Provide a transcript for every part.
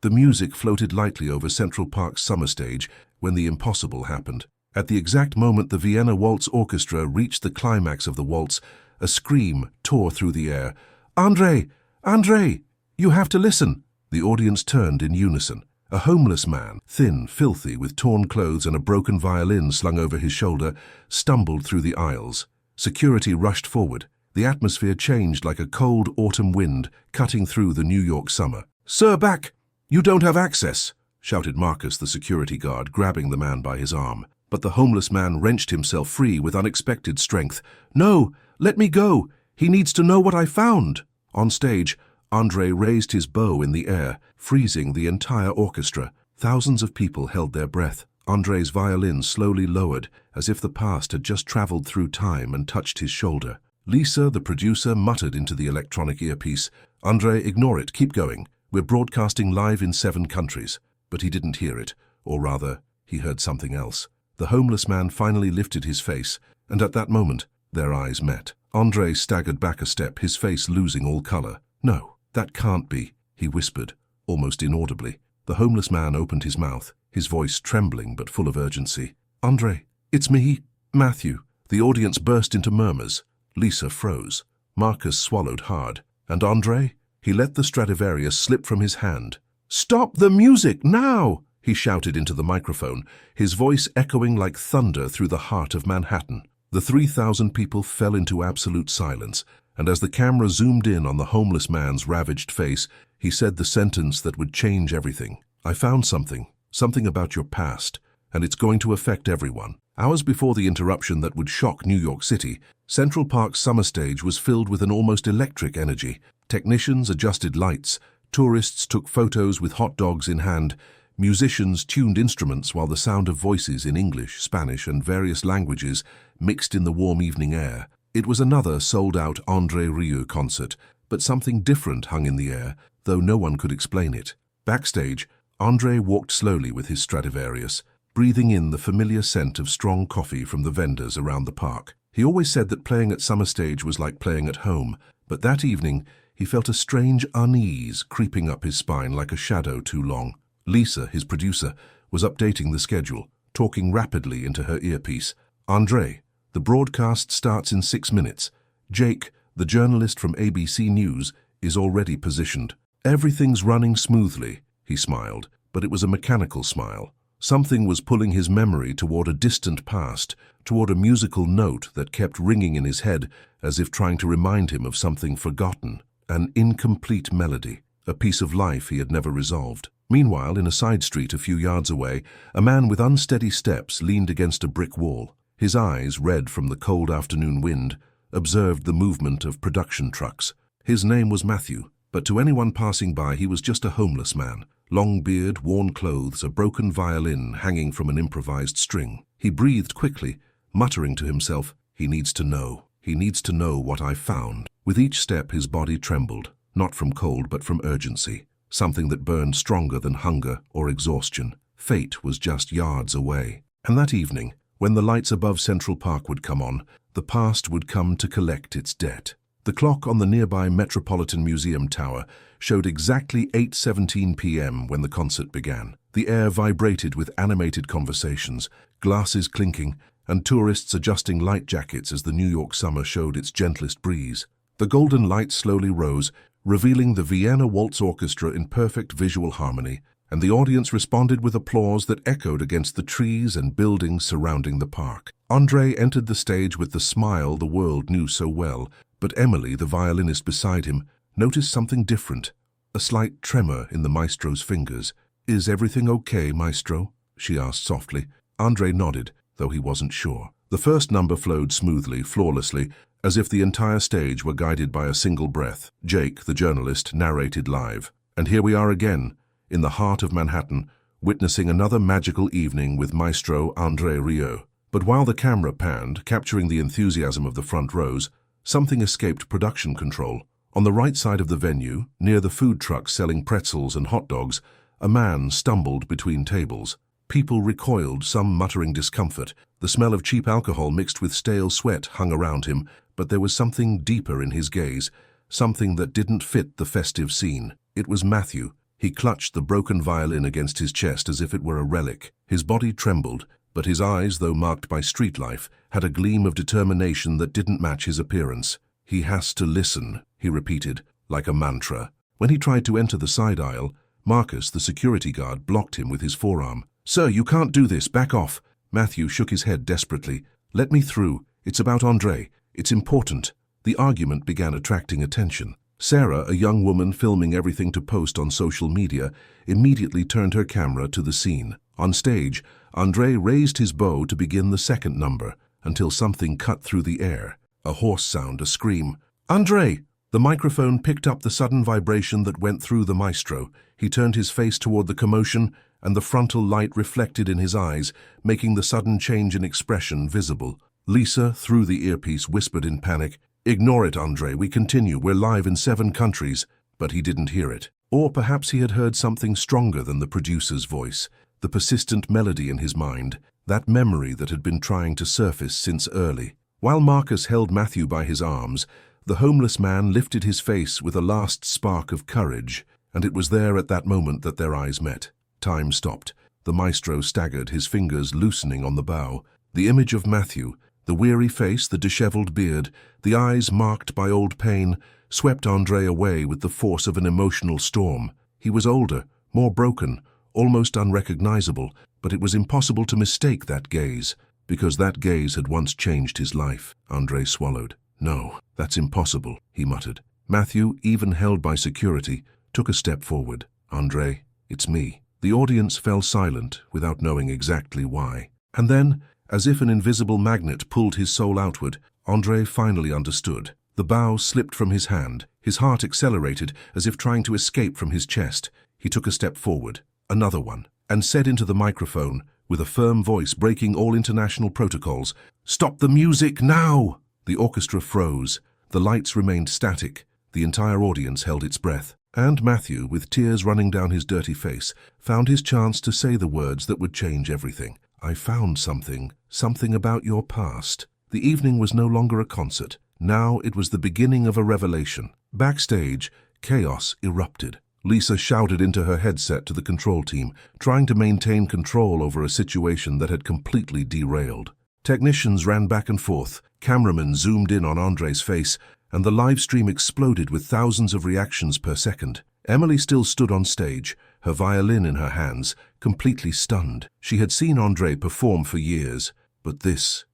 The music floated lightly over Central Park's summer stage when the impossible happened. At the exact moment the Vienna Waltz Orchestra reached the climax of the waltz, a scream tore through the air. "André! André! You have to listen!" The audience turned in unison. A homeless man, thin, filthy, with torn clothes and a broken violin slung over his shoulder, stumbled through the aisles. Security rushed forward. The atmosphere changed like a cold autumn wind cutting through the New York summer. "Sir, back! You don't have access!" shouted Marcus, the security guard, grabbing the man by his arm. But the homeless man wrenched himself free with unexpected strength. "No! Let me go! He needs to know what I found!" On stage, André raised his bow in the air, freezing the entire orchestra. Thousands of people held their breath. André's violin slowly lowered, as if the past had just traveled through time and touched his shoulder. Lisa, the producer, muttered into the electronic earpiece, "André, ignore it, keep going. We're broadcasting live in 7 countries." But he didn't hear it, or rather, he heard something else. The homeless man finally lifted his face, and at that moment, their eyes met. André staggered back a step, his face losing all color. "No, that can't be," he whispered, almost inaudibly. The homeless man opened his mouth, his voice trembling but full of urgency. "André, it's me, Matthew." The audience burst into murmurs. Lisa froze. Marcus swallowed hard. And André? He let the Stradivarius slip from his hand. "Stop the music, now!" he shouted into the microphone, his voice echoing like thunder through the heart of Manhattan. The 3,000 people fell into absolute silence, and as the camera zoomed in on the homeless man's ravaged face, he said the sentence that would change everything. "I found something about your past, and it's going to affect everyone." Hours before the interruption that would shock New York City, Central Park's summer stage was filled with an almost electric energy. Technicians adjusted lights, tourists took photos with hot dogs in hand, musicians tuned instruments while the sound of voices in English, Spanish, and various languages mixed in the warm evening air. It was another sold-out André Rieu's concert, but something different hung in the air, though no one could explain it. Backstage, André walked slowly with his Stradivarius, breathing in the familiar scent of strong coffee from the vendors around the park. He always said that playing at Summer Stage was like playing at home, but that evening he felt a strange unease creeping up his spine like a shadow too long. Lisa, his producer, was updating the schedule, talking rapidly into her earpiece. "André, the broadcast starts in 6 minutes. Jake, the journalist from ABC News, is already positioned." "Everything's running smoothly," he smiled, but it was a mechanical smile. Something was pulling his memory toward a distant past, toward a musical note that kept ringing in his head as if trying to remind him of something forgotten, an incomplete melody, a piece of life he had never resolved. Meanwhile, in a side street a few yards away, a man with unsteady steps leaned against a brick wall. His eyes, red from the cold afternoon wind, observed the movement of production trucks. His name was Matthew, but to anyone passing by he was just a homeless man. Long beard, worn clothes, a broken violin hanging from an improvised string. He breathed quickly, muttering to himself, "He needs to know. He needs to know what I found." With each step his body trembled, not from cold but from urgency, something that burned stronger than hunger or exhaustion. Fate was just yards away. And that evening, when the lights above Central Park would come on, the past would come to collect its debt. The clock on the nearby Metropolitan Museum Tower showed exactly 8:17 p.m. when the concert began. The air vibrated with animated conversations, glasses clinking, and tourists adjusting light jackets as the New York summer showed its gentlest breeze. The golden light slowly rose, revealing the Vienna Waltz Orchestra in perfect visual harmony, and the audience responded with applause that echoed against the trees and buildings surrounding the park. André entered the stage with the smile the world knew so well, but Emily, the violinist beside him, noticed something different, a slight tremor in the maestro's fingers. "Is everything okay, maestro?" she asked softly. André nodded, though he wasn't sure. The first number flowed smoothly, flawlessly, as if the entire stage were guided by a single breath. Jake, the journalist, narrated live. And here we are again, in the heart of Manhattan, witnessing another magical evening with Maestro André Rieu. But while the camera panned, capturing the enthusiasm of the front rows, something escaped production control. On the right side of the venue, near the food trucks selling pretzels and hot dogs, a man stumbled between tables. People recoiled, some muttering discomfort. The smell of cheap alcohol mixed with stale sweat hung around him, but there was something deeper in his gaze, something that didn't fit the festive scene. It was Matthew, He clutched the broken violin against his chest as if it were a relic. His body trembled, but his eyes, though marked by street life, had a gleam of determination that didn't match his appearance. "He has to listen," he repeated, like a mantra. When he tried to enter the side aisle, Marcus, the security guard, blocked him with his forearm. "Sir, you can't do this. Back off." Matthew shook his head desperately. "Let me through. It's about André. It's important." The argument began attracting attention. Sarah, a young woman filming everything to post on social media, immediately turned her camera to the scene. On stage, André raised his bow to begin the second number, until something cut through the air. A hoarse sound, a scream. "André!" The microphone picked up the sudden vibration that went through the maestro. He turned his face toward the commotion, and the frontal light reflected in his eyes, making the sudden change in expression visible. Lisa, through the earpiece, whispered in panic, "Ignore it, André. We continue. We're live in 7 countries." But he didn't hear it. Or perhaps he had heard something stronger than the producer's voice, the persistent melody in his mind, that memory that had been trying to surface since early. While Marcus held Matthew by his arms, the homeless man lifted his face with a last spark of courage, and it was there at that moment that their eyes met. Time stopped. The maestro staggered, his fingers loosening on the bow. The image of Matthew, the weary face, the disheveled beard, the eyes marked by old pain, swept André away with the force of an emotional storm. He was older, more broken, almost unrecognizable, but it was impossible to mistake that gaze, because that gaze had once changed his life. André swallowed. "No, that's impossible," he muttered. Matthew, even held by security, took a step forward. "André, it's me." The audience fell silent without knowing exactly why. And then, as if an invisible magnet pulled his soul outward, André finally understood. The bow slipped from his hand. His heart accelerated as if trying to escape from his chest. He took a step forward, another one, and said into the microphone, with a firm voice breaking all international protocols, "Stop the music now!" The orchestra froze. The lights remained static. The entire audience held its breath. And Matthew, with tears running down his dirty face, found his chance to say the words that would change everything. "I found something about your past." The evening was no longer a concert. Now it was the beginning of a revelation. Backstage, chaos erupted. Lisa shouted into her headset to the control team, trying to maintain control over a situation that had completely derailed. Technicians ran back and forth, cameramen zoomed in on André's face, and the live stream exploded with thousands of reactions per second. Emily still stood on stage, her violin in her hands, completely stunned. She had seen André perform for years, but this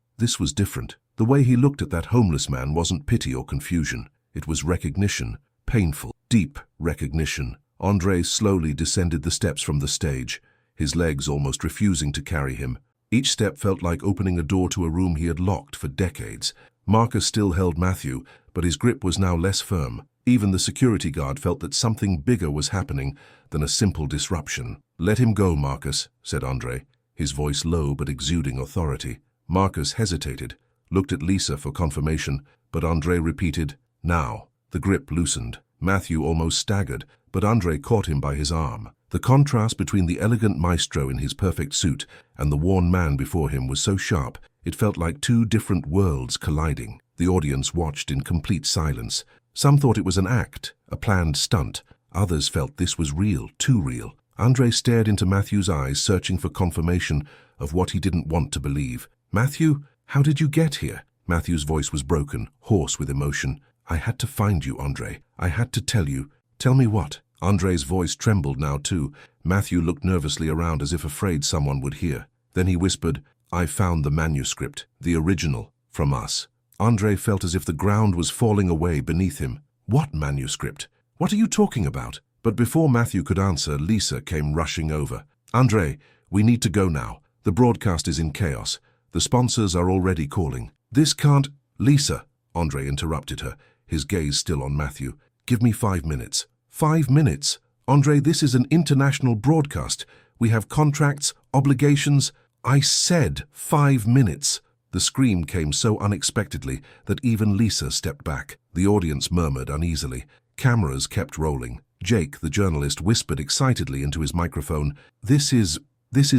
was different. The way he looked at that homeless man wasn't pity or confusion. It was recognition, painful, deep recognition. André slowly descended the steps from the stage, his legs almost refusing to carry him. Each step felt like opening a door to a room he had locked for decades. Marcus still held Matthew, but his grip was now less firm. Even the security guard felt that something bigger was happening than a simple disruption. "Let him go, Marcus," said André, his voice low but exuding authority. Marcus hesitated, looked at Lisa for confirmation, but André repeated, "Now." The grip loosened. Matthew almost staggered, but André caught him by his arm. The contrast between the elegant maestro in his perfect suit and the worn man before him was so sharp, it felt like 2 different worlds colliding. The audience watched in complete silence. Some thought it was an act, a planned stunt. Others felt this was real, too real. André stared into Matthew's eyes, searching for confirmation of what he didn't want to believe. "Matthew, how did you get here?" Matthew's voice was broken, hoarse with emotion. "I had to find you, André. I had to tell you." "Tell me what?" André's voice trembled now too. Matthew looked nervously around as if afraid someone would hear. Then he whispered, "I found the manuscript, the original, from us." André felt as if the ground was falling away beneath him. "What manuscript? What are you talking about?" But before Matthew could answer, Lisa came rushing over. "André, we need to go now. The broadcast is in chaos. The sponsors are already calling." "This can't—" "Lisa," André interrupted her, his gaze still on Matthew. "Give me 5 minutes." 5 minutes? André, this is an international broadcast. We have contracts, obligations. I said 5 minutes. The scream came so unexpectedly that even Lisa stepped back. The audience murmured uneasily. Cameras kept rolling. Jake, the journalist, whispered excitedly into his microphone, This is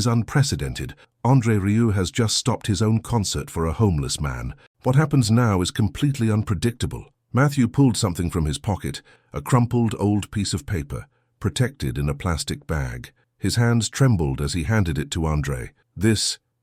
unprecedented. André Rieu'S has just stopped his own concert for a homeless man. What happens now is completely unpredictable." Matthew pulled something from his pocket, a crumpled old piece of paper. protected in a plastic bag. His hands trembled as he handed it to André.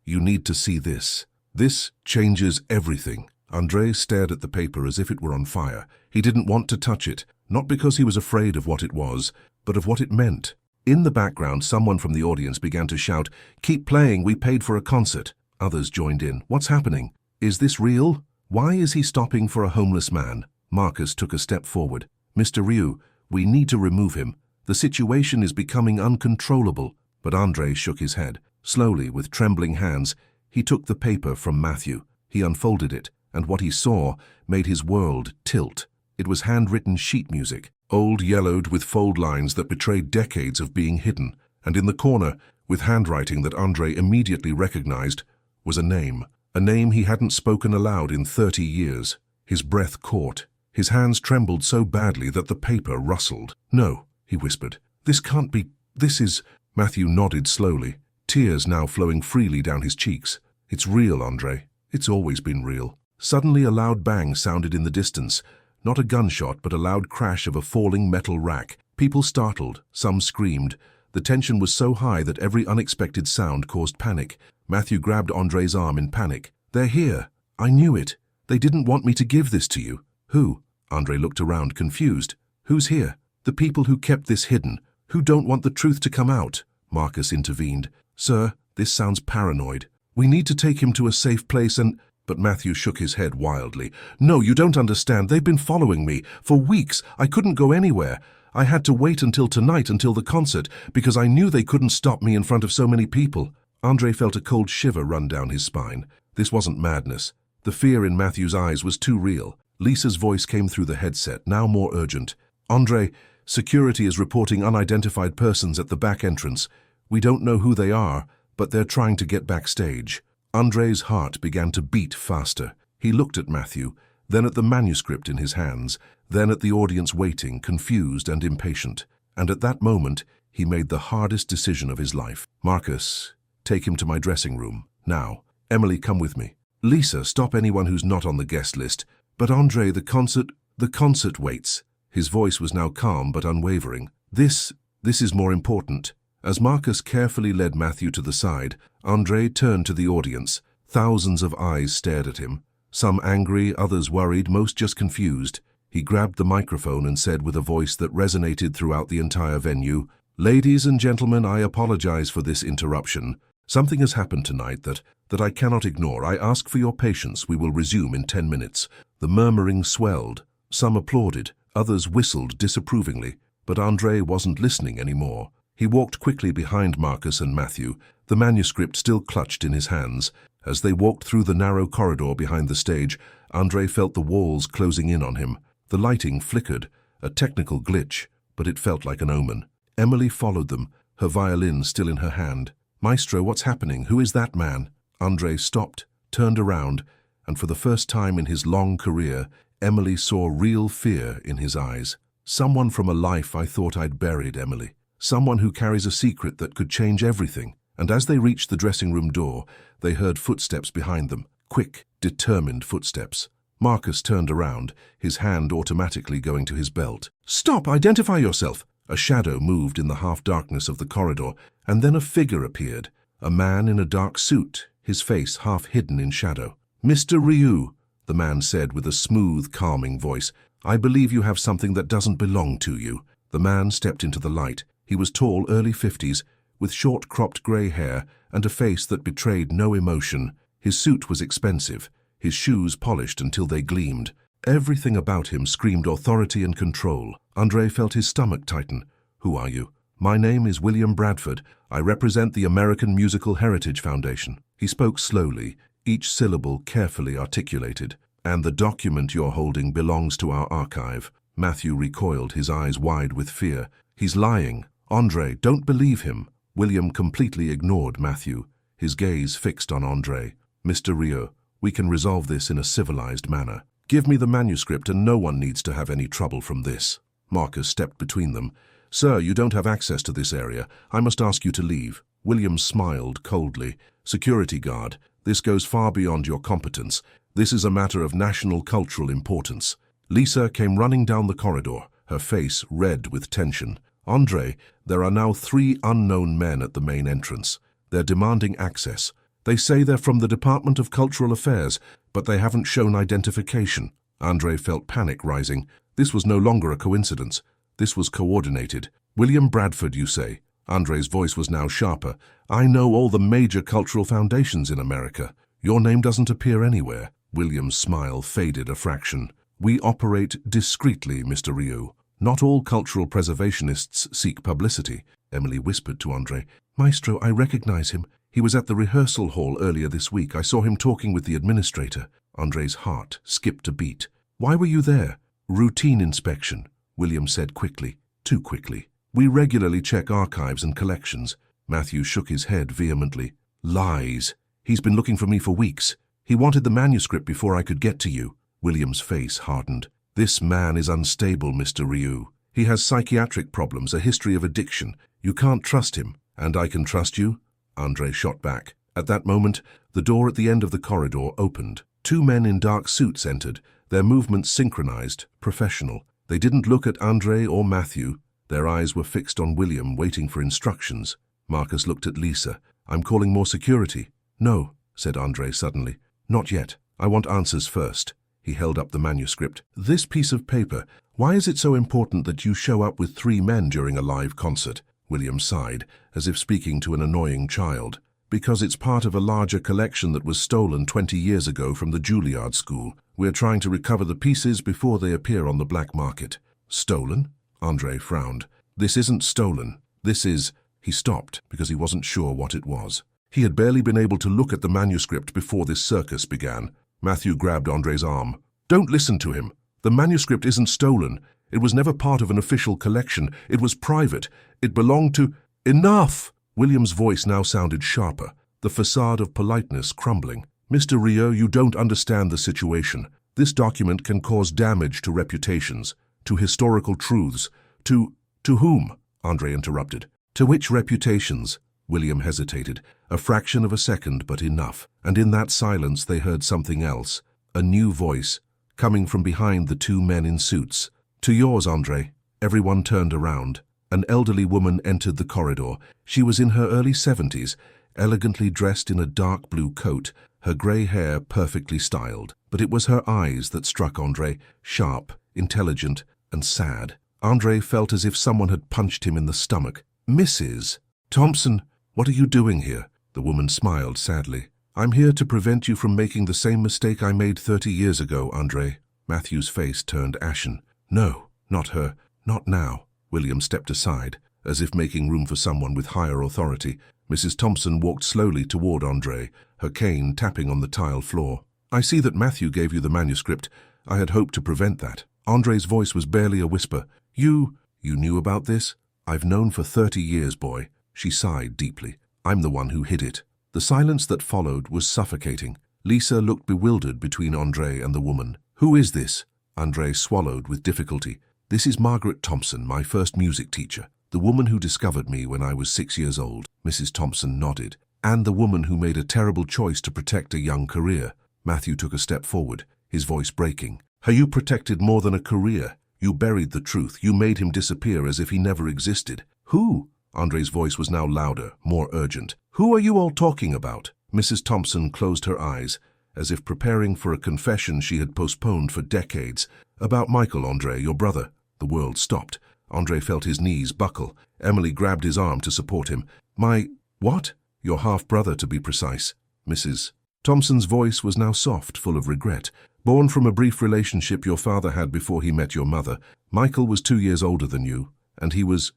You need to see this. This changes everything. André stared at the paper as if it were on fire. He didn't want to touch it, not because he was afraid of what it was, but of what it meant. In the background, someone from the audience began to shout, "Keep playing, we paid for a concert." Others joined in. What's happening? Is this real? Why is he stopping for a homeless man? Marcus took a step forward. "Mr. Rieu'S, we need to remove him. The situation is becoming uncontrollable." But André shook his head. Slowly, with trembling hands, he took the paper from Matthew. He unfolded it, and what he saw made his world tilt. It was handwritten sheet music, old yellowed with fold lines that betrayed decades of being hidden, and in the corner, with handwriting that André immediately recognized, was a name he hadn't spoken aloud in 30 years. His breath caught. His hands trembled so badly that the paper rustled. "No," he whispered. "This can't be. This is—" Matthew nodded slowly, tears now flowing freely down his cheeks. "It's real, André. It's always been real." Suddenly a loud bang sounded in the distance. Not a gunshot, but a loud crash of a falling metal rack. People startled, some screamed. The tension was so high that every unexpected sound caused panic. Matthew grabbed André's arm in panic. "They're here. I knew it. They didn't want me to give this to you." "Who?" André looked around, confused. "Who's here?" "The people who kept this hidden, who don't want the truth to come out." Marcus intervened. "Sir, this sounds paranoid. We need to take him to a safe place and—" But Matthew shook his head wildly. "No, you don't understand. They've been following me. For weeks, I couldn't go anywhere. I had to wait until tonight, until the concert, because I knew they couldn't stop me in front of so many people." André felt a cold shiver run down his spine. This wasn't madness. The fear in Matthew's eyes was too real. Lisa's voice came through the headset, now more urgent. "André, security is reporting unidentified persons at the back entrance. We don't know who they are, but they're trying to get backstage." André's heart began to beat faster. He looked at Matthew, then at the manuscript in his hands, then at the audience waiting, confused and impatient. And at that moment, he made the hardest decision of his life. "Marcus, take him to my dressing room. Now. Emily, come with me. Lisa, stop anyone who's not on the guest list. But André, the concert waits." His voice was now calm but unwavering. This is more important." As Marcus carefully led Matthew to the side, André turned to the audience. Thousands of eyes stared at him. Some angry, others worried, most just confused. He grabbed the microphone and said with a voice that resonated throughout the entire venue, "Ladies and gentlemen, I apologize for this interruption. Something has happened tonight that I cannot ignore. I ask for your patience. We will resume in 10 minutes. The murmuring swelled. Some applauded, others whistled disapprovingly. But André wasn't listening anymore. He walked quickly behind Marcus and Matthew, the manuscript still clutched in his hands. As they walked through the narrow corridor behind the stage, André felt the walls closing in on him. The lighting flickered, a technical glitch, but it felt like an omen. Emily followed them, her violin still in her hand. "Maestro, what's happening? Who is that man?" André stopped, turned around, and for the first time in his long career, Emily saw real fear in his eyes. "Someone from a life I thought I'd buried, Emily. Someone who carries a secret that could change everything." And as they reached the dressing room door, they heard footsteps behind them, quick, determined footsteps. Marcus turned around, his hand automatically going to his belt. "Stop! Identify yourself!" A shadow moved in the half-darkness of the corridor, and then a figure appeared, a man in a dark suit, his face half hidden in shadow. "Mr. Rieu'S," the man said with a smooth, calming voice, "I believe you have something that doesn't belong to you." The man stepped into the light. He was tall, early 50s, with short cropped grey hair and a face that betrayed no emotion. His suit was expensive, his shoes polished until they gleamed. Everything about him screamed authority and control. André felt his stomach tighten. "Who are you?" "My name is William Bradford. I represent the American Musical Heritage Foundation." He spoke slowly, each syllable carefully articulated. "And the document you're holding belongs to our archive." Matthew recoiled, his eyes wide with fear. "He's lying. André, don't believe him." William completely ignored Matthew, his gaze fixed on André. "Mr. Rieu'S, we can resolve this in a civilized manner. Give me the manuscript and no one needs to have any trouble from this." Marcus stepped between them. "Sir, you don't have access to this area. I must ask you to leave." William smiled coldly. "Security guard, this goes far beyond your competence. This is a matter of national cultural importance." Lisa came running down the corridor, her face red with tension. André, there are now 3 unknown men at the main entrance. They're demanding access. They say they're from the Department of Cultural Affairs, but they haven't shown identification. André felt panic rising. This was no longer a coincidence. This was coordinated. William Bradford, you say? André's voice was now sharper. I know all the major cultural foundations in America. Your name doesn't appear anywhere. William's smile faded a fraction. We operate discreetly, Mr. Rieu'S. Not all cultural preservationists seek publicity, Emily whispered to André. Maestro, I recognize him. He was at the rehearsal hall earlier this week. I saw him talking with the administrator. André's heart skipped a beat. Why were you there? Routine inspection, William said quickly. Too quickly. We regularly check archives and collections. Matthew shook his head vehemently. Lies. He's been looking for me for weeks. He wanted the manuscript before I could get to you. William's face hardened. This man is unstable, Mr. Rieu'S. He has psychiatric problems, a history of addiction. You can't trust him. And I can trust you? André shot back. At that moment, the door at the end of the corridor opened. 2 men in dark suits entered, their movements synchronized, professional. They didn't look at André or Matthew. Their eyes were fixed on William, waiting for instructions. Marcus looked at Lisa. I'm calling more security. No, said André suddenly. Not yet. I want answers first. He held up the manuscript. This piece of paper, why is it so important that you show up with 3 men during a live concert? William sighed, as if speaking to an annoying child. Because it's part of a larger collection that was stolen 20 years ago from the Juilliard School. We're trying to recover the pieces before they appear on the black market. Stolen? André frowned. This isn't stolen. This is... He stopped because he wasn't sure what it was. He had barely been able to look at the manuscript before this circus began. Matthew grabbed André's arm. Don't listen to him. The manuscript isn't stolen. It was never part of an official collection. It was private. It belonged to... Enough! William's voice now sounded sharper, the facade of politeness crumbling. Mr. Rieu'S, you don't understand the situation. This document can cause damage to reputations, to historical truths, to whom? André interrupted. To which reputations? William hesitated. A fraction of a second, but enough. And in that silence they heard something else. A new voice, coming from behind the 2 men in suits. To yours, André. Everyone turned around. An elderly woman entered the corridor. She was in her early 70s, elegantly dressed in a dark blue coat, her grey hair perfectly styled. But it was her eyes that struck André, sharp, intelligent, and sad. André felt as if someone had punched him in the stomach. Mrs. Thompson, what are you doing here? The woman smiled sadly. I'm here to prevent you from making the same mistake I made 30 years ago, André. Matthew's face turned ashen. No, not her. Not now. William stepped aside, as if making room for someone with higher authority. Mrs. Thompson walked slowly toward André, her cane tapping on the tile floor. I see that Matthew gave you the manuscript. I had hoped to prevent that. André's voice was barely a whisper. You knew about this? I've known for 30 years, boy. She sighed deeply. I'm the one who hid it. The silence that followed was suffocating. Lisa looked bewildered between André and the woman. Who is this? André swallowed with difficulty. This is Margaret Thompson, my first music teacher. The woman who discovered me when I was 6 years old. Mrs. Thompson nodded. And the woman who made a terrible choice to protect a young career. Matthew took a step forward, his voice breaking. You protected more than a career. You buried the truth. You made him disappear as if he never existed. Who? André's voice was now louder, more urgent. Who are you all talking about? Mrs. Thompson closed her eyes, as if preparing for a confession she had postponed for decades. About Michael, André, your brother. The world stopped. André felt his knees buckle. Emily grabbed his arm to support him. My... what? Your half-brother, to be precise. Mrs. Thompson's voice was now soft, full of regret. Born from a brief relationship your father had before he met your mother. Michael was 2 years older than you, and he was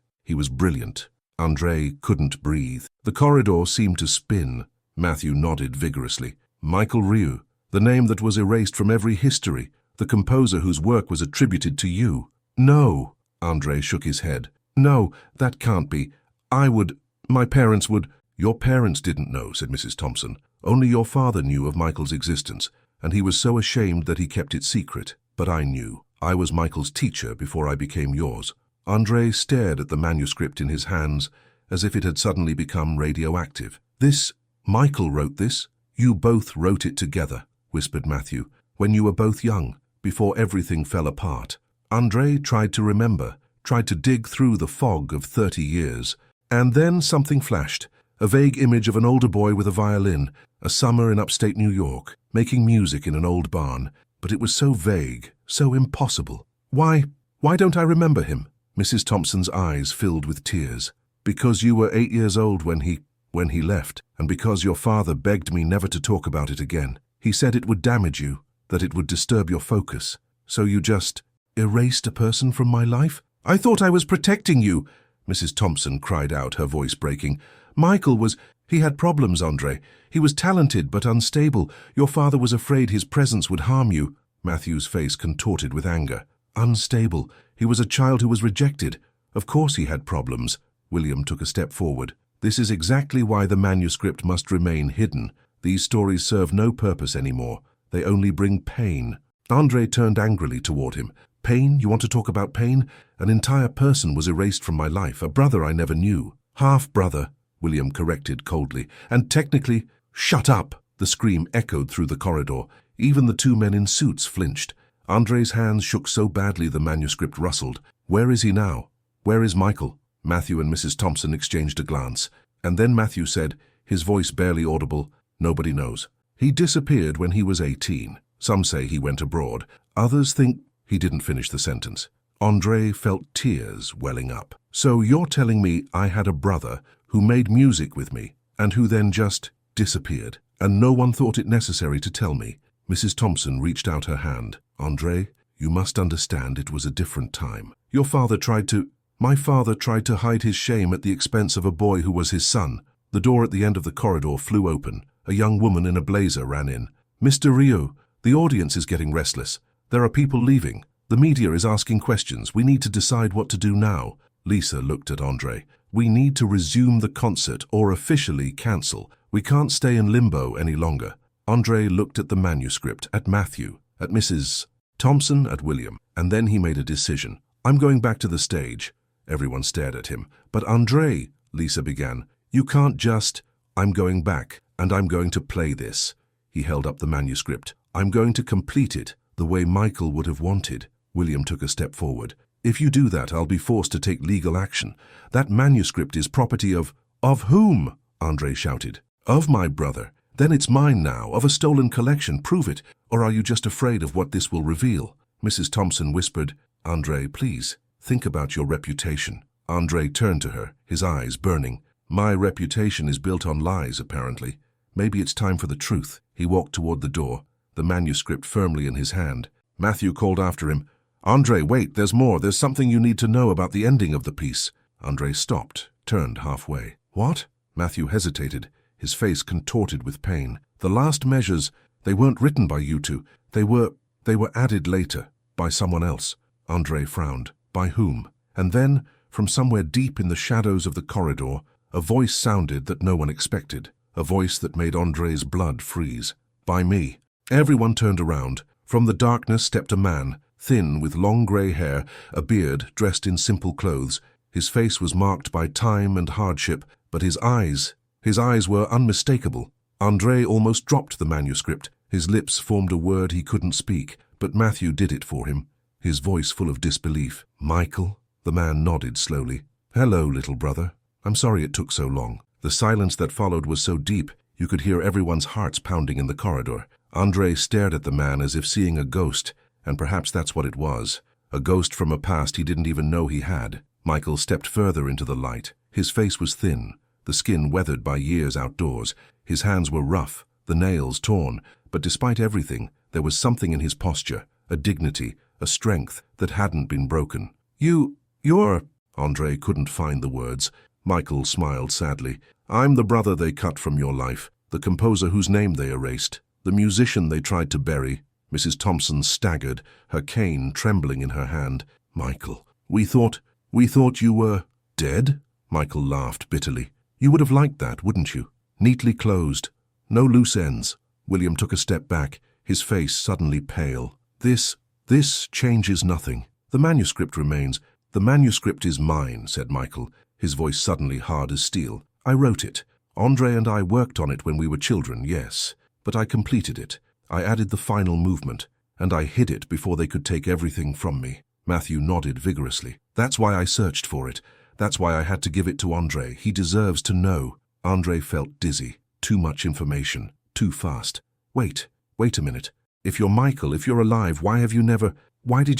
brilliant. André couldn't breathe. The corridor seemed to spin. Matthew nodded vigorously. Michael Rieu'S, the name that was erased from every history, the composer whose work was attributed to you. No, André shook his head. No, that can't be. My parents would... Your parents didn't know, said Mrs. Thompson. Only your father knew of Michael's existence, and he was so ashamed that he kept it secret. But I knew. I was Michael's teacher before I became yours. André stared at the manuscript in his hands, as if it had suddenly become radioactive. This... Michael wrote this? You both wrote it together, whispered Matthew, when you were both young, before everything fell apart. André tried to remember, tried to dig through the fog of 30 years. And then something flashed, a vague image of an older boy with a violin, a summer in upstate New York, making music in an old barn. But it was so vague, so impossible. Why don't I remember him? Mrs. Thompson's eyes filled with tears. Because you were 8 years old when he left, and because your father begged me never to talk about it again. He said it would damage you, that it would disturb your focus. So you just erased a person from my life? I thought I was protecting you, Mrs. Thompson cried out, her voice breaking. He had problems, André. He was talented but unstable. Your father was afraid his presence would harm you. Matthew's face contorted with anger. Unstable. He was a child who was rejected. Of course he had problems. William took a step forward. This is exactly why the manuscript must remain hidden. These stories serve no purpose anymore. They only bring pain. André turned angrily toward him. Pain? You want to talk about pain? An entire person was erased from my life, a brother I never knew. Half-brother, William corrected coldly. And technically, shut up! The scream echoed through the corridor. Even the two men in suits flinched. André's hands shook so badly the manuscript rustled. Where is he now? Where is Michael? Matthew and Mrs. Thompson exchanged a glance. And then Matthew said, his voice barely audible, nobody knows. He disappeared when he was 18. Some say he went abroad. Others think he didn't finish the sentence. André felt tears welling up. So you're telling me I had a brother who made music with me and who then just disappeared, and no one thought it necessary to tell me? Mrs. Thompson reached out her hand. André, you must understand it was a different time. My father tried to hide his shame at the expense of a boy who was his son. The door at the end of the corridor flew open. A young woman in a blazer ran in. Mr. Rieu'S, the audience is getting restless. There are people leaving. The media is asking questions. We need to decide what to do now. Lisa looked at André. We need to resume the concert or officially cancel. We can't stay in limbo any longer. André looked at the manuscript, at Matthew, at Mrs. Thompson, at William, and then he made a decision. I'm going back to the stage. Everyone stared at him. But André, Lisa began, you can't just... I'm going back, and I'm going to play this. He held up the manuscript. I'm going to complete it the way Michael would have wanted. William took a step forward. If you do that, I'll be forced to take legal action. That manuscript is property of whom? André shouted. Of my brother. Then it's mine now, of a stolen collection. Prove it, or are you just afraid of what this will reveal? Mrs. Thompson whispered, André, please, think about your reputation. André turned to her, his eyes burning. My reputation is built on lies, apparently. Maybe it's time for the truth. He walked toward the door, the manuscript firmly in his hand. Matthew called after him, André, wait, there's more. There's something you need to know about the ending of the piece. André stopped, turned halfway. What? Matthew hesitated, his face contorted with pain. The last measures, they weren't written by you two. They were added later, by someone else. André frowned. By whom? And then, from somewhere deep in the shadows of the corridor, a voice sounded that no one expected, a voice that made André's blood freeze. By me. Everyone turned around. From the darkness stepped a man, thin, with long grey hair, a beard, dressed in simple clothes. His face was marked by time and hardship, but his eyes were unmistakable. André almost dropped the manuscript. His lips formed a word he couldn't speak, but Matthew did it for him, his voice full of disbelief. Michael? The man nodded slowly. Hello, little brother. I'm sorry it took so long. The silence that followed was so deep, you could hear everyone's hearts pounding in the corridor. André stared at the man as if seeing a ghost, and perhaps that's what it was. A ghost from a past he didn't even know he had. Michael stepped further into the light. His face was thin, the skin weathered by years outdoors. His hands were rough, the nails torn, but despite everything, there was something in his posture, a dignity, a strength that hadn't been broken. You're... André couldn't find the words. Michael smiled sadly. I'm the brother they cut from your life, the composer whose name they erased, the musician they tried to bury. Mrs. Thompson staggered, her cane trembling in her hand. Michael, we thought you were dead? Michael laughed bitterly. You would have liked that, wouldn't you? Neatly closed. No loose ends. William took a step back, his face suddenly pale. This changes nothing. The manuscript remains. The manuscript is mine, said Michael, his voice suddenly hard as steel. I wrote it. André and I worked on it when we were children, yes, but I completed it. I added the final movement, and I hid it before they could take everything from me. Matthew nodded vigorously. That's why I searched for it. That's why I had to give it to André. He deserves to know. André felt dizzy. Too much information. Too fast. Wait a minute. If you're Michael, if you're alive, why did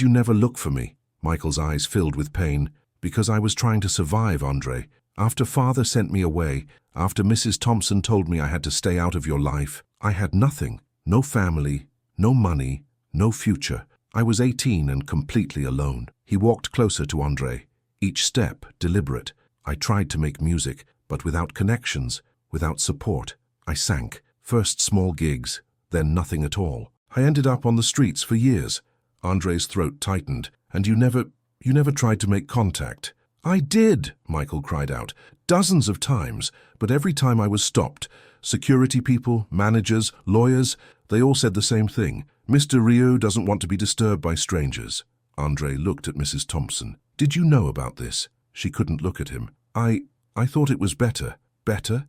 you never look for me? Michael's eyes filled with pain. Because I was trying to survive, André. After Father sent me away, after Mrs. Thompson told me I had to stay out of your life, I had nothing. No family, no money, no future. I was 18 and completely alone. He walked closer to André, each step deliberate. I tried to make music, but without connections, without support. I sank. First small gigs, then nothing at all. I ended up on the streets for years. André's throat tightened. And you never tried to make contact. I did, Michael cried out, dozens of times, but every time I was stopped. Security people, managers, lawyers, they all said the same thing. Mr. Rieu'S doesn't want to be disturbed by strangers. André looked at Mrs. Thompson. Did you know about this? She couldn't look at him. I thought it was better. Better?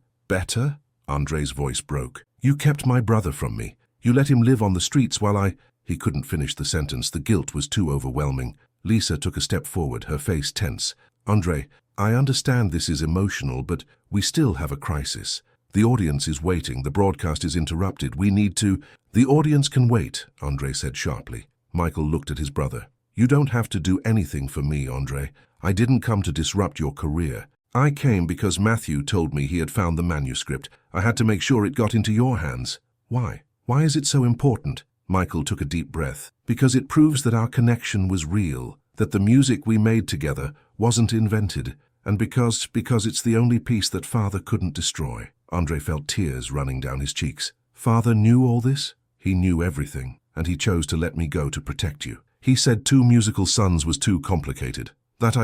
André's voice broke. You kept my brother from me. You let him live on the streets while He couldn't finish the sentence. The guilt was too overwhelming. Lisa took a step forward, her face tense. André, I understand this is emotional, but we still have a crisis. The audience is waiting. The broadcast is interrupted. We need to... The audience can wait, André said sharply. Michael looked at his brother. You don't have to do anything for me, André. I didn't come to disrupt your career. I came because Matthew told me he had found the manuscript. I had to make sure it got into your hands. Why? Why is it so important? Michael took a deep breath. Because it proves that our connection was real, that the music we made together wasn't invented, and because it's the only piece that Father couldn't destroy. André felt tears running down his cheeks. Father knew all this? He knew everything, and he chose to let me go to protect you. He said 2 musical sons was too complicated. That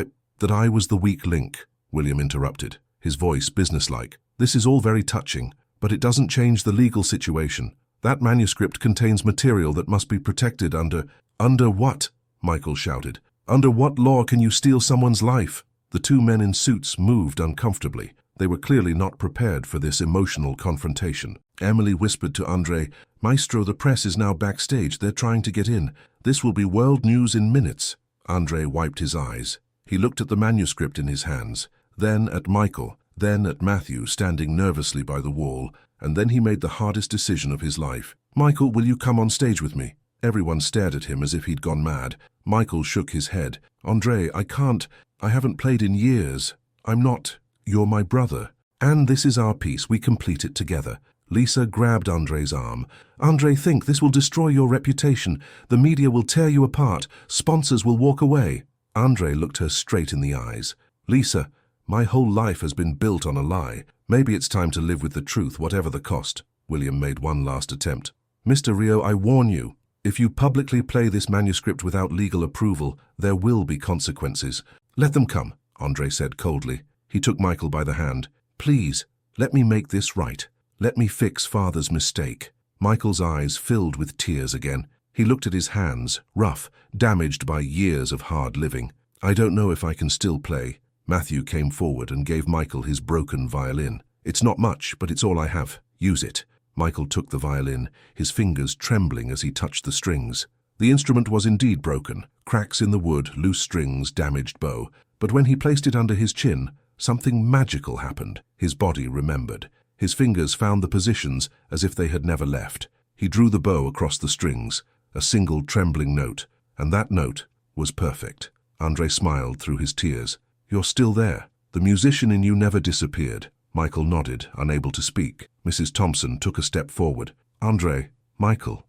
I was the weak link, William interrupted, his voice businesslike. This is all very touching, but it doesn't change the legal situation. That manuscript contains material that must be protected under what? Michael shouted. Under what law can you steal someone's life? The 2 men in suits moved uncomfortably. They were clearly not prepared for this emotional confrontation. Emily whispered to André, Maestro, the press is now backstage. They're trying to get in. This will be world news in minutes. André wiped his eyes. He looked at the manuscript in his hands, then at Michael, then at Matthew standing nervously by the wall, and then he made the hardest decision of his life. Michael, will you come on stage with me? Everyone stared at him as if he'd gone mad. Michael shook his head. André, I can't. I haven't played in years. I'm not. You're my brother. And this is our piece. We complete it together. Lisa grabbed André's arm. André, think, this will destroy your reputation. The media will tear you apart. Sponsors will walk away. André looked her straight in the eyes. Lisa, my whole life has been built on a lie. Maybe it's time to live with the truth, whatever the cost. William made one last attempt. Mr. Rieu'S, I warn you, if you publicly play this manuscript without legal approval, there will be consequences. Let them come, André said coldly. He took Michael by the hand. Please, let me make this right. Let me fix Father's mistake. Michael's eyes filled with tears again. He looked at his hands, rough, damaged by years of hard living. I don't know if I can still play. Matthew came forward and gave Michael his broken violin. It's not much, but it's all I have. Use it. Michael took the violin, his fingers trembling as he touched the strings. The instrument was indeed broken, cracks in the wood, loose strings, damaged bow. But when he placed it under his chin, something magical happened. His body remembered. His fingers found the positions as if they had never left. He drew the bow across the strings, a single trembling note, and that note was perfect. André smiled through his tears. You're still there. The musician in you never disappeared. Michael nodded, unable to speak. Mrs. Thompson took a step forward. André, Michael,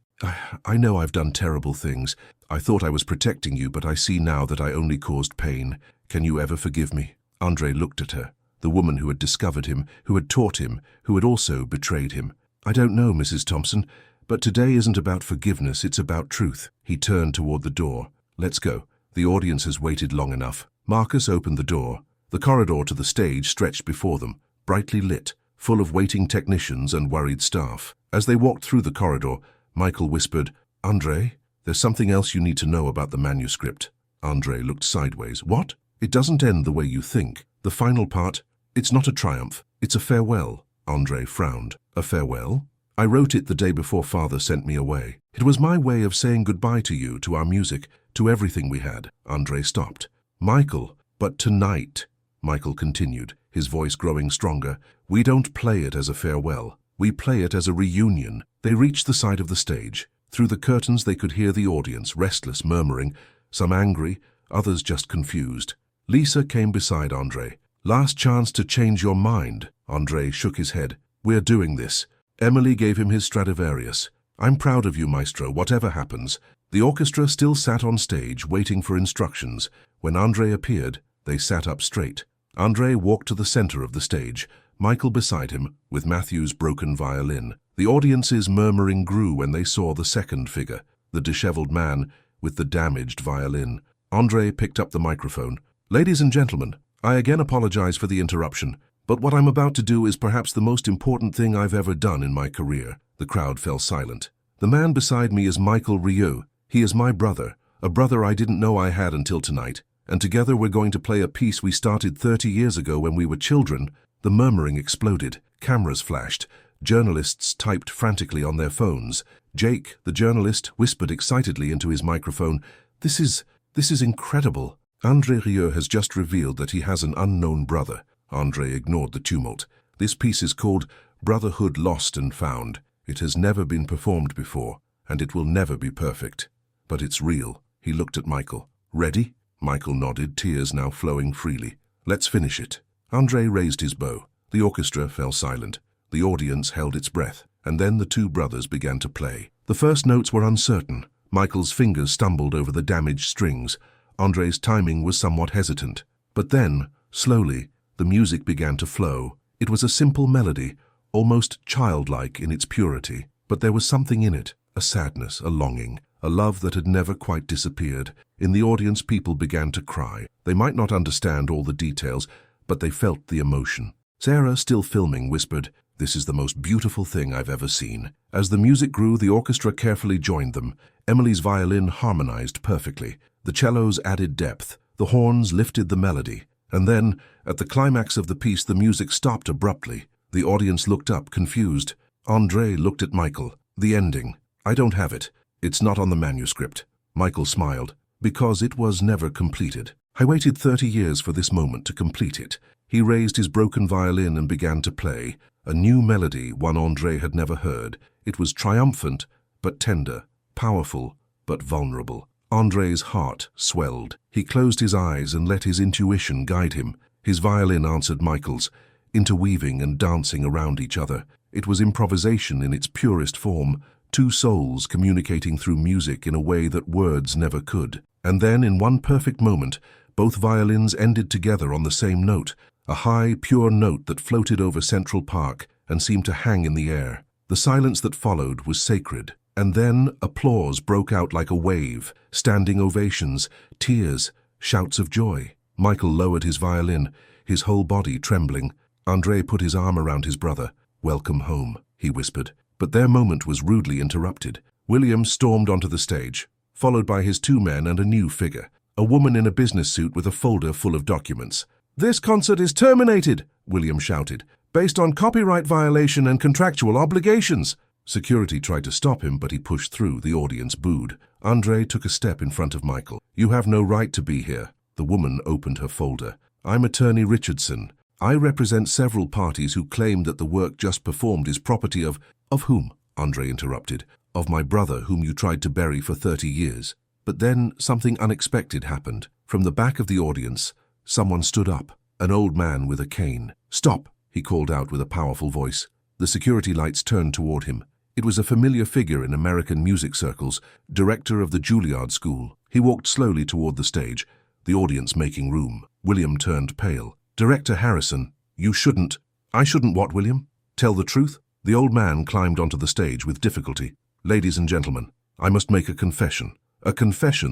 I know I've done terrible things. I thought I was protecting you, but I see now that I only caused pain. Can you ever forgive me? André looked at her, the woman who had discovered him, who had taught him, who had also betrayed him. I don't know, Mrs. Thompson, but today isn't about forgiveness, it's about truth. He turned toward the door. Let's go. The audience has waited long enough. Marcus opened the door. The corridor to the stage stretched before them, brightly lit, full of waiting technicians and worried staff. As they walked through the corridor, Michael whispered, André, there's something else you need to know about the manuscript. André looked sideways. What? It doesn't end the way you think. The final part, it's not a triumph, it's a farewell. André frowned. A farewell? I wrote it the day before Father sent me away. It was my way of saying goodbye to you, to our music, to everything we had. André stopped. Michael, but tonight, Michael continued, his voice growing stronger, we don't play it as a farewell. We play it as a reunion. They reached the side of the stage. Through the curtains they could hear the audience, restless, murmuring, some angry, others just confused. Lisa came beside André. Last chance to change your mind. André shook his head. We're doing this. Emily gave him his Stradivarius. I'm proud of you, maestro, whatever happens. The orchestra still sat on stage, waiting for instructions. When André appeared, they sat up straight. André walked to the center of the stage, Michael beside him, with Matthew's broken violin. The audience's murmuring grew when they saw the second figure, the disheveled man with the damaged violin. André picked up the microphone. Ladies and gentlemen, I again apologize for the interruption, but what I'm about to do is perhaps the most important thing I've ever done in my career. The crowd fell silent. The man beside me is André Rieu'S. He is my brother, a brother I didn't know I had until tonight, and together we're going to play a piece we started 30 years ago when we were children. The murmuring exploded, cameras flashed, journalists typed frantically on their phones. Jake, the journalist, whispered excitedly into his microphone, This is incredible. André Rieu'S has just revealed that he has an unknown brother. André ignored the tumult. This piece is called Brotherhood Lost and Found. It has never been performed before, and it will never be perfect. But it's real. He looked at Michael. Ready? Michael nodded, tears now flowing freely. Let's finish it. André raised his bow. The orchestra fell silent. The audience held its breath, and then the two brothers began to play. The first notes were uncertain. Michael's fingers stumbled over the damaged strings. André's timing was somewhat hesitant. But then, slowly, the music began to flow. It was a simple melody, almost childlike in its purity. But there was something in it, a sadness, a longing, a love that had never quite disappeared. In the audience, people began to cry. They might not understand all the details, but they felt the emotion. Sarah, still filming, whispered, This is the most beautiful thing I've ever seen. As the music grew, the orchestra carefully joined them. Emily's violin harmonized perfectly. The cellos added depth. The horns lifted the melody. And then, at the climax of the piece, the music stopped abruptly. The audience looked up, confused. André looked at Michael. The ending. I don't have it. It's not on the manuscript. Michael smiled. Because it was never completed. I waited 30 years for this moment to complete it. He raised his broken violin and began to play. A new melody, one André had never heard. It was triumphant, but tender, powerful, but vulnerable. André's heart swelled. He closed his eyes and let his intuition guide him. His violin answered Michael's, interweaving and dancing around each other. It was improvisation in its purest form, two souls communicating through music in a way that words never could. And then, in one perfect moment, both violins ended together on the same note, a high, pure note that floated over Central Park and seemed to hang in the air. The silence that followed was sacred. And then applause broke out like a wave, standing ovations, tears, shouts of joy. Michael lowered his violin, his whole body trembling. André put his arm around his brother. Welcome home, he whispered. But their moment was rudely interrupted. William stormed onto the stage, followed by his two men and a new figure, a woman in a business suit with a folder full of documents. This concert is terminated, William shouted, based on copyright violation and contractual obligations. Security tried to stop him, but he pushed through. The audience booed. André took a step in front of Michael. You have no right to be here. The woman opened her folder. I'm Attorney Richardson. I represent several parties who claim that the work just performed is property of whom? André interrupted. Of my brother, whom you tried to bury for 30 years. But then something unexpected happened. From the back of the audience, someone stood up. An old man with a cane. Stop, he called out with a powerful voice. The security lights turned toward him. It was a familiar figure in American music circles, director of the Juilliard School. He walked slowly toward the stage, the audience making room. William turned pale. Director Harrison, you shouldn't. I shouldn't what, William? Tell the truth? The old man climbed onto the stage with difficulty. Ladies and gentlemen, I must make a confession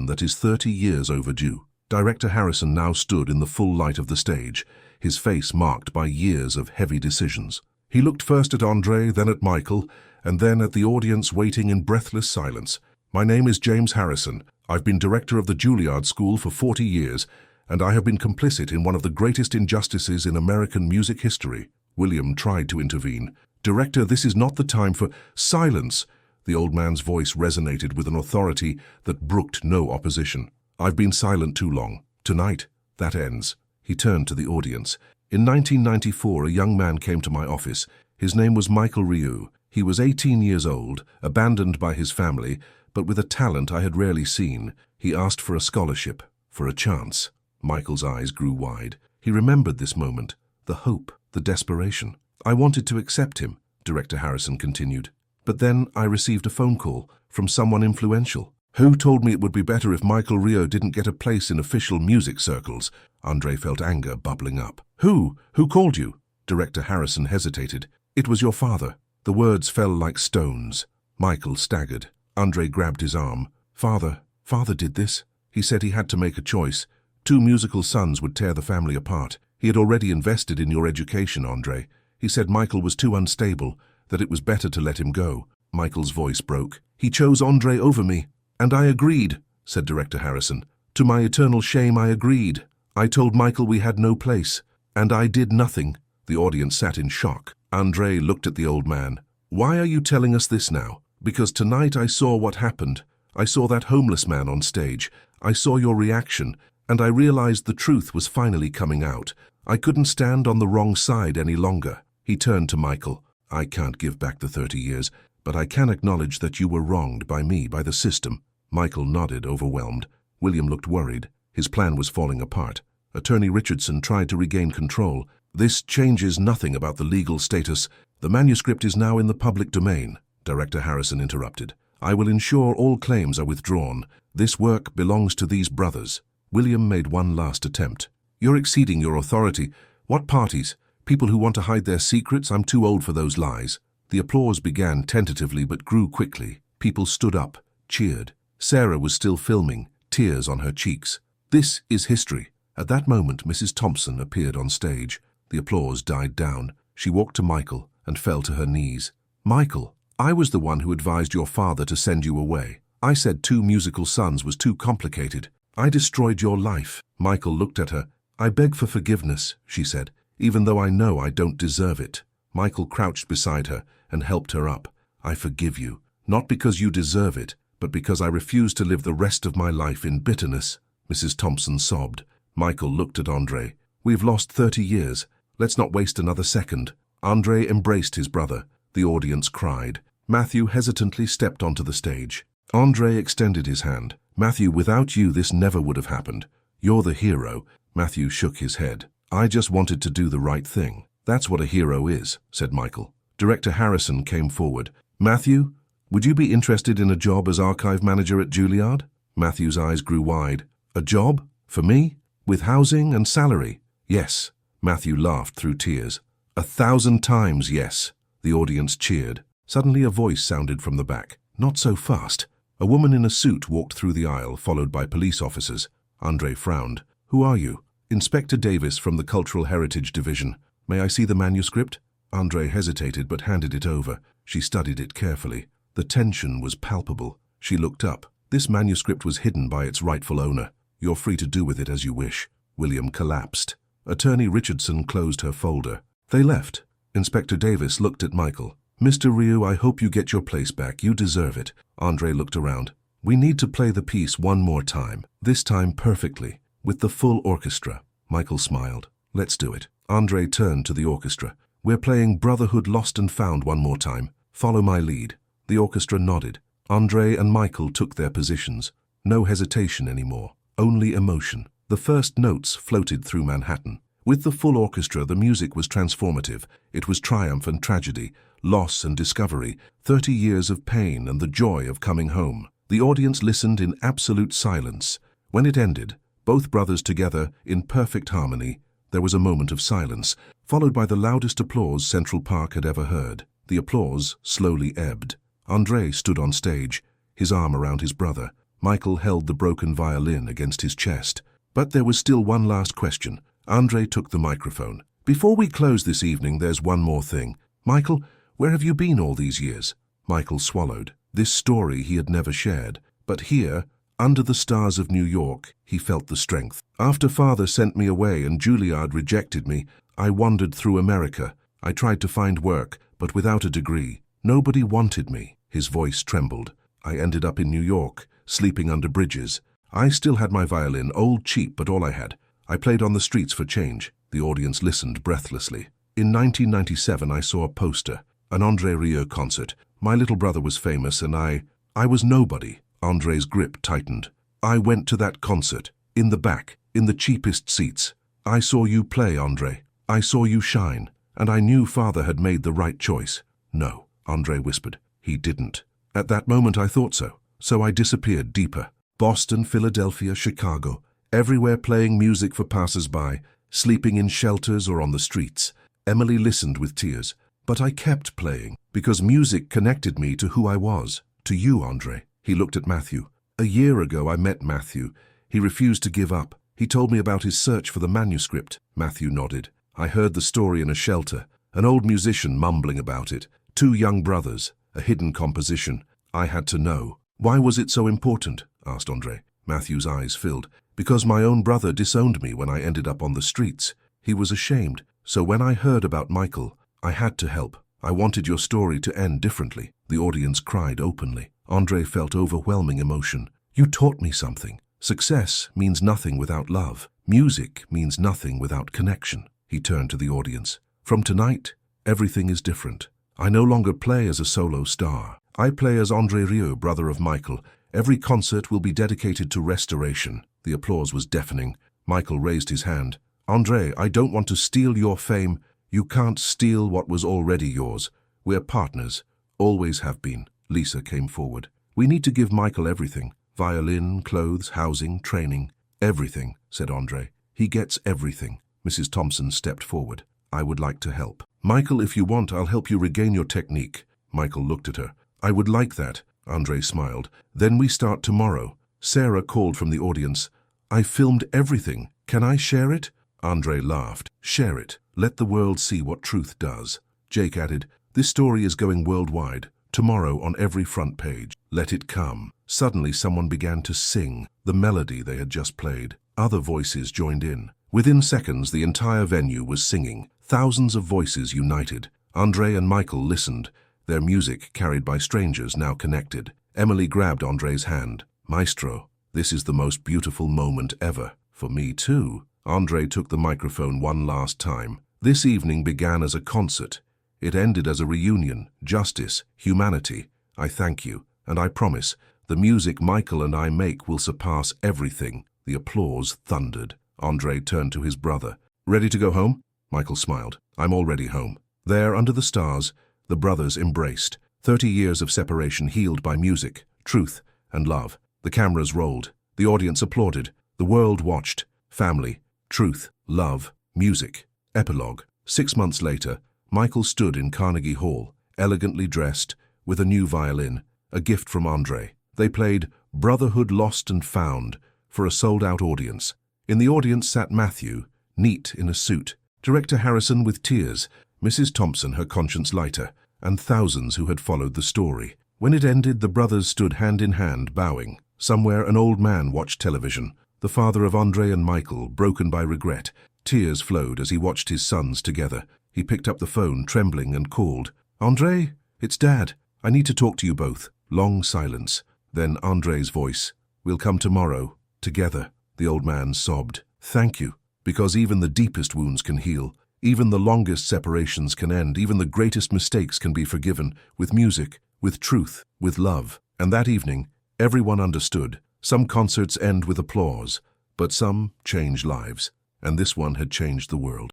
that is 30 years overdue. Director Harrison now stood in the full light of the stage, his face marked by years of heavy decisions. He looked first at André, then at Michael, and then at the audience waiting in breathless silence. My name is James Harrison. I've been director of the Juilliard School for 40 years, and I have been complicit in one of the greatest injustices in American music history. William tried to intervene. Director, this is not the time for silence. The old man's voice resonated with an authority that brooked no opposition. "I've been silent too long. Tonight, that ends." He turned to the audience. "In 1994, a young man came to my office. His name was André Rieu'S. He was 18 years old, abandoned by his family, but with a talent I had rarely seen. He asked for a scholarship, for a chance." Michael's eyes grew wide. He remembered this moment, the hope, the desperation. "I wanted to accept him," Director Harrison continued. "But then I received a phone call from someone influential, who told me it would be better if André Rieu'S didn't get a place in official music circles." André felt anger bubbling up. Who called you?" Director Harrison hesitated. "It was your father." The words fell like stones. Michael staggered. André grabbed his arm. Father did this. He said he had to make a choice. 2 musical sons would tear the family apart. He had already invested in your education, André. He said Michael was too unstable, that it was better to let him go." Michael's voice broke. "He chose André over me, and I agreed," said Director Harrison. "To my eternal shame, I agreed. I told Michael we had no place, and I did nothing." The audience sat in shock. André looked at the old man. "Why are you telling us this now?" "Because tonight I saw what happened. I saw that homeless man on stage. I saw your reaction, and I realized the truth was finally coming out. I couldn't stand on the wrong side any longer." He turned to Michael. "I can't give back the 30 years, but I can acknowledge that you were wronged by me, by the system." Michael nodded, overwhelmed. William looked worried. His plan was falling apart. Attorney Richardson tried to regain control. "This changes nothing about the legal status. The manuscript is now in the public domain," Director Harrison interrupted. "I will ensure all claims are withdrawn. This work belongs to these brothers." William made one last attempt. "You're exceeding your authority. What parties? People who want to hide their secrets? I'm too old for those lies." The applause began tentatively but grew quickly. People stood up, cheered. Sarah was still filming, tears on her cheeks. "This is history." At that moment, Mrs. Thompson appeared on stage. The applause died down. She walked to Michael and fell to her knees. "Michael, I was the one who advised your father to send you away. I said 2 musical sons was too complicated. I destroyed your life." Michael looked at her. "I beg for forgiveness," she said, "even though I know I don't deserve it." Michael crouched beside her and helped her up. "I forgive you, not because you deserve it, but because I refuse to live the rest of my life in bitterness." Mrs. Thompson sobbed. Michael looked at André. "We've lost 30 years. Let's not waste another second." André embraced his brother. The audience cried. Matthew hesitantly stepped onto the stage. André extended his hand. "Matthew, without you, this never would have happened. You're the hero." Matthew shook his head. "I just wanted to do the right thing." "That's what a hero is," said Michael. Director Harrison came forward. "Matthew, would you be interested in a job as archive manager at Juilliard?" Matthew's eyes grew wide. "A job? For me? With housing and salary?" "Yes." Matthew laughed through tears. 1,000 times yes." The audience cheered. Suddenly a voice sounded from the back. "Not so fast." A woman in a suit walked through the aisle, followed by police officers. André frowned. "Who are you?" "Inspector Davis from the Cultural Heritage Division. May I see the manuscript?" André hesitated but handed it over. She studied it carefully. The tension was palpable. She looked up. "This manuscript was hidden by its rightful owner. You're free to do with it as you wish." William collapsed. Attorney Richardson closed her folder. They left. Inspector Davis looked at Michael. "Mr. Rieu'S, I hope you get your place back. You deserve it." André looked around. "We need to play the piece one more time. This time perfectly, with the full orchestra." Michael smiled. "Let's do it." André turned to the orchestra. "We're playing Brotherhood Lost and Found one more time. Follow my lead." The orchestra nodded. André and Michael took their positions. No hesitation anymore, only emotion. The first notes floated through Manhattan. With the full orchestra, the music was transformative. It was triumph and tragedy, loss and discovery, 30 years of pain and the joy of coming home. The audience listened in absolute silence. When it ended, both brothers together in perfect harmony, there was a moment of silence, followed by the loudest applause Central Park had ever heard. The applause slowly ebbed. André stood on stage, his arm around his brother. Michael held the broken violin against his chest. But there was still one last question. André took the microphone. "Before we close this evening, there's one more thing. Michael, where have you been all these years?" Michael swallowed. This story he had never shared. But here, under the stars of New York, he felt the strength. "After Father sent me away and Juilliard rejected me, I wandered through America. I tried to find work, but without a degree. Nobody wanted me." His voice trembled. I ended up in New York, sleeping under bridges. I still had my violin, old, cheap, but all I had. I played on the streets for change. The audience listened breathlessly. In 1997, I saw a poster, an André Rieu'S concert. My little brother was famous, and I was nobody. André's grip tightened. I went to that concert, in the back, in the cheapest seats. I saw you play, André. I saw you shine, and I knew Father had made the right choice. No, André whispered. He didn't. At that moment I thought so. So I disappeared deeper. Boston, Philadelphia, Chicago, everywhere playing music for passers-by, sleeping in shelters or on the streets. Emily listened with tears. But I kept playing, because music connected me to who I was, to you, André. He looked at Matthew. A year ago I met Matthew. He refused to give up. He told me about his search for the manuscript. Matthew nodded. I heard the story in a shelter, an old musician mumbling about it. 2 young brothers, a hidden composition. I had to know. Why was it so important? Asked André. Matthew's eyes filled. Because my own brother disowned me when I ended up on the streets. He was ashamed. So when I heard about Michael, I had to help. I wanted your story to end differently. The audience cried openly. André felt overwhelming emotion. You taught me something. Success means nothing without love. Music means nothing without connection. He turned to the audience. From tonight, everything is different. I no longer play as a solo star. I play as André Rieu'S, brother of Michael. Every concert will be dedicated to restoration. The applause was deafening. Michael raised his hand. André, I don't want to steal your fame. You can't steal what was already yours. We're partners. Always have been. Lisa came forward. We need to give Michael everything. Violin, clothes, housing, training. Everything, said André. He gets everything. Mrs. Thompson stepped forward. I would like to help. Michael, if you want, I'll help you regain your technique. Michael looked at her. I would like that. André smiled. Then we start tomorrow. Sarah called from the audience. I filmed everything. Can I share it? André laughed. Share it. Let the world see what truth does. Jake added, this story is going worldwide. Tomorrow on every front page. Let it come. Suddenly someone began to sing the melody they had just played. Other voices joined in. Within seconds, the entire venue was singing. Thousands of voices united. André and Michael listened. Their music, carried by strangers, now connected. Emily grabbed André's hand. Maestro, this is the most beautiful moment ever. For me too. André took the microphone one last time. This evening began as a concert. It ended as a reunion, justice, humanity. I thank you, and I promise, the music Michael and I make will surpass everything. The applause thundered. André turned to his brother. Ready to go home? Michael smiled. I'm already home. There, under the stars, the brothers embraced. 30 years of separation healed by music, truth, and love. The cameras rolled. The audience applauded. The world watched. Family, truth, love, music. Epilogue. 6 months later, Michael stood in Carnegie Hall, elegantly dressed, with a new violin, a gift from André. They played Brotherhood Lost and Found for a sold-out audience. In the audience sat Matthew, neat in a suit, Director Harrison with tears, Mrs. Thompson, her conscience lighter, and thousands who had followed the story. When it ended, the brothers stood hand in hand, bowing. Somewhere an old man watched television, the father of André and Michael, broken by regret. Tears flowed as he watched his sons together. He picked up the phone, trembling, and called. André, it's Dad. I need to talk to you both. Long silence. Then André's voice. We'll come tomorrow, together. The old man sobbed. Thank you, because even the deepest wounds can heal. Even the longest separations can end. Even the greatest mistakes can be forgiven. With music, with truth, with love. And that evening, everyone understood. Some concerts end with applause, but some change lives. And this one had changed the world.